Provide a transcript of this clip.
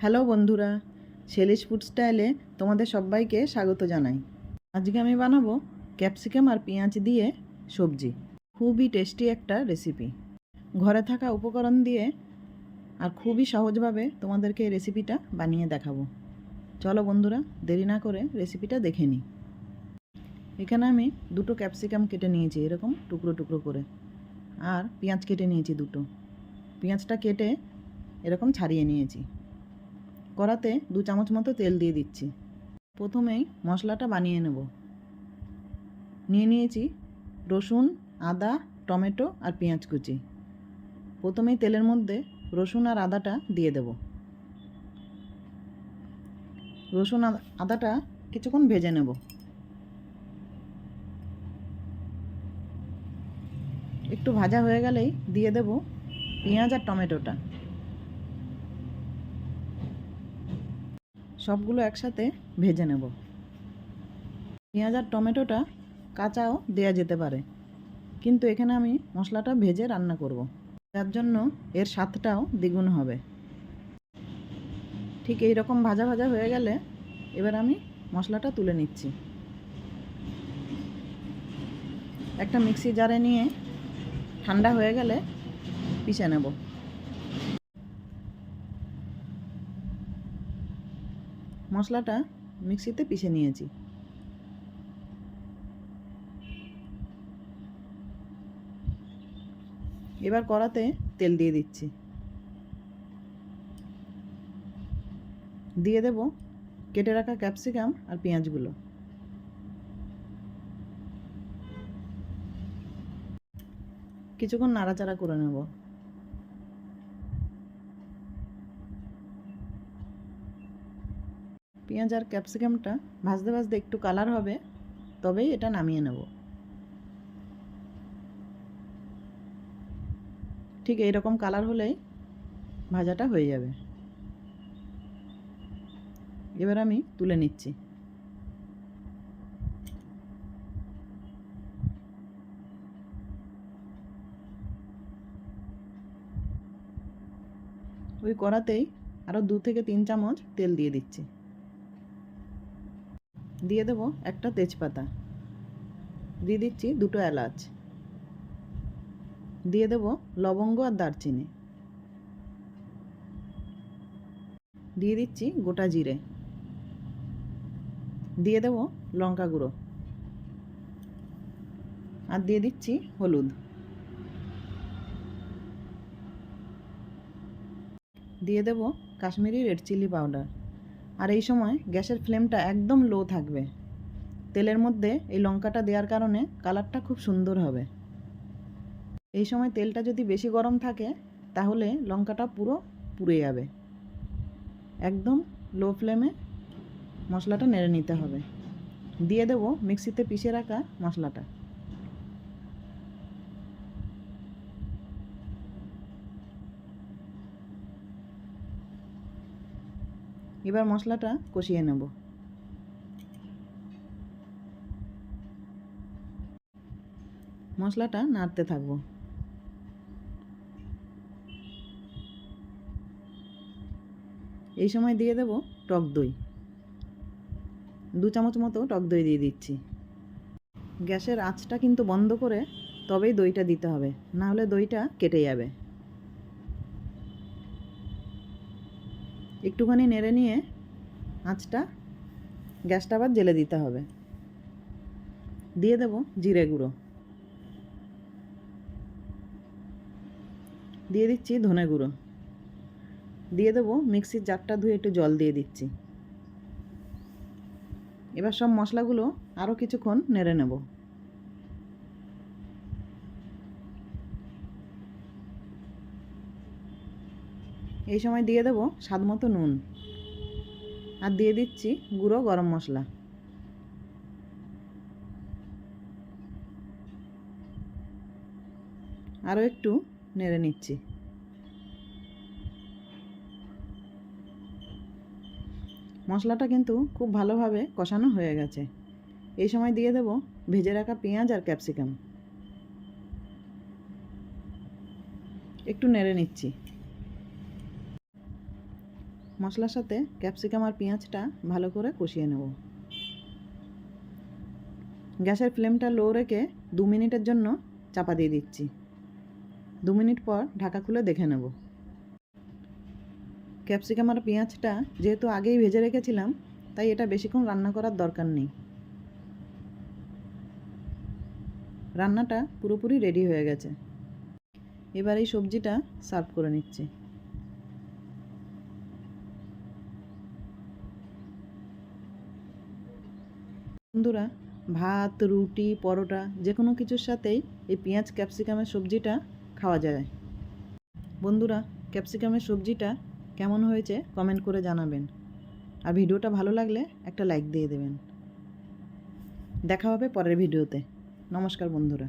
Hello বন্ধুরা, শেলিশ food স্টাইলে তোমাদের সবাইকে স্বাগত জানাই। আজকে আমি বানাবো ক্যাপসিকাম আর পেঁয়াজ দিয়ে সবজি। খুবই টেস্টি একটা রেসিপি। ঘরে থাকা উপকরণ দিয়ে আর খুবই সহজভাবে তোমাদেরকে এই রেসিপিটা বানিয়ে দেখাবো। চলো বন্ধুরা, দেরি না করে রেসিপিটা দেখে নিই। এখানে আমি দুটো ক্যাপসিকাম কেটে নিয়েছি এরকম টুকরো টুকরো করে, আর পেঁয়াজ কেটে নিয়েছি দুটো। পেঁয়াজটা কেটে এরকম ছাড়িয়ে নিয়েছি। কড়াতে 2 চামচ মতো তেল দিয়ে দিচ্ছি। প্রথমেই মশলাটা বানিয়ে নেব। নিয়ে নিয়েছি রসুন, আদা, টমেটো আর পেঁয়াজ কুচি। প্রথমেই তেলের মধ্যে রসুন আর আদাটা দিয়ে দেব। রসুন আদাটা কিছুক্ষণ ভেজে নেব। একটু ভাজা হয়ে গেলেই দিয়ে দেব পেঁয়াজ আর টমেটোটা। সবগুলো একসাথে ভেজে নেব। পেঁয়াজ আর টমেটোটা কাঁচাও দেয়া যেতে পারে, কিন্তু এখানে আমি মশলাটা ভেজে রান্না করব, যার জন্য এর স্বাদটাও দ্বিগুণ হবে। ঠিক এই রকম ভাজা ভাজা হয়ে গেলে এবার আমি মশলাটা তুলে নিচ্ছি। একটা মিক্সি জারে নিয়ে ঠান্ডা হয়ে গেলে পিষে নেব। মশলাটা মিক্সিতে পিষে নিয়েছি। এবার কড়াতে তেল দিয়ে দিচ্ছি। দিয়ে দেব কেটে রাখা ক্যাপসিকাম আর পেঁয়াজগুলো। কিছুক্ষণ নাড়াচাড়া করে নেব। পেঁয়াজ আর ক্যাপসিকামটা ভাজতে ভাজতে একটু কালার হবে, তবেই এটা নামিয়ে নেব। ঠিক এই রকম কালার হলেই ভাজাটা হয়ে যাবে। এবার আমি তুলে নিচ্ছি। ওই কড়াতেই আরও 2 থেকে 3 চামচ তেল দিয়ে দিচ্ছি। দিয়ে দেব একটা তেজপাতা, দিয়ে দিচ্ছি 2টো এলাচ, দিয়ে দেব লবঙ্গ আর দারচিনি, দিয়ে দিচ্ছি গোটা জিরে, দিয়ে দেব লঙ্কা গুঁড়ো, আর দিয়ে দিচ্ছি হলুদ, দিয়ে দেব কাশ্মীরি রেড চিলি পাউডার। আর এই সময় গ্যাসের ফ্লেমটা একদম লো থাকবে। তেলের মধ্যে এই লঙ্কাটা দেওয়ার কারণে কালারটা খুব সুন্দর হবে। এই সময় তেলটা যদি বেশি গরম থাকে তাহলে লঙ্কাটা পুরো পুড়ে যাবে। একদম লো ফ্লেমে মশলাটা নেড়ে নিতে হবে। দিয়ে দেব মিক্সিতে পিষে রাখা মশলাটা। এবার মশলাটা কষিয়ে নেব। মশলাটা নাড়তে থাকবো। এই সময় দিয়ে দেব টক দই। 2 চামচ মতো টক দই দিয়ে দিচ্ছি। গ্যাসের আঁচটা কিন্তু বন্ধ করে তবেই দইটা দিতে হবে, না হলে দইটা কেটে যাবে। একটুখানি নেড়ে নিয়ে আঁচটা গ্যাসটা আবার জ্বেলে দিতে হবে। দিয়ে দেব জিরে গুঁড়ো, দিয়ে দিচ্ছি ধনে গুঁড়ো, দিয়ে দেবো মিক্সির জারটা ধুয়ে একটু জল দিয়ে দিচ্ছি। এবার সব মশলাগুলো আরও কিছুক্ষণ নেড়ে নেব। এই সময় দিয়ে দেব স্বাদ মতো নুন, আর দিয়ে দিচ্ছি গুঁড়ো গরম মশলা। আরও একটু নেড়ে নিচ্ছি। মশলাটা কিন্তু খুব ভালোভাবে কষানো হয়ে গেছে। এই সময় দিয়ে দেব ভেজে রাখা পেঁয়াজ আর ক্যাপসিকাম। একটু নেড়ে নিচ্ছি। মশলার সাথে ক্যাপসিকাম আর পেঁয়াজটা ভালো করে কষিয়ে নেব। গ্যাসের ফ্লেমটা লো রেখে 2 মিনিটের জন্য চাপা দিয়ে দিচ্ছি। 2 মিনিট পর ঢাকা খুলে দেখে নেব। ক্যাপসিকাম আর পেঁয়াজটা যেহেতু আগেই ভেজে রেখেছিলাম, তাই এটা বেশিক্ষণ রান্না করার দরকার নেই। রান্নাটা পুরোপুরি রেডি হয়ে গেছে। এবার এই সবজিটা সার্ভ করে নিচ্ছি। বন্ধুরা, ভাত, রুটি, পরোটা যে কোনো কিছুর সাথেই এই পেঁয়াজ ক্যাপসিকামের সবজিটা খাওয়া যায়। বন্ধুরা, ক্যাপসিকামের সবজিটা কেমন হয়েছে কমেন্ট করে জানাবেন। আর ভিডিওটা ভালো লাগলে একটা লাইক দিয়ে দেবেন। দেখা হবে পরের ভিডিওতে। নমস্কার বন্ধুরা।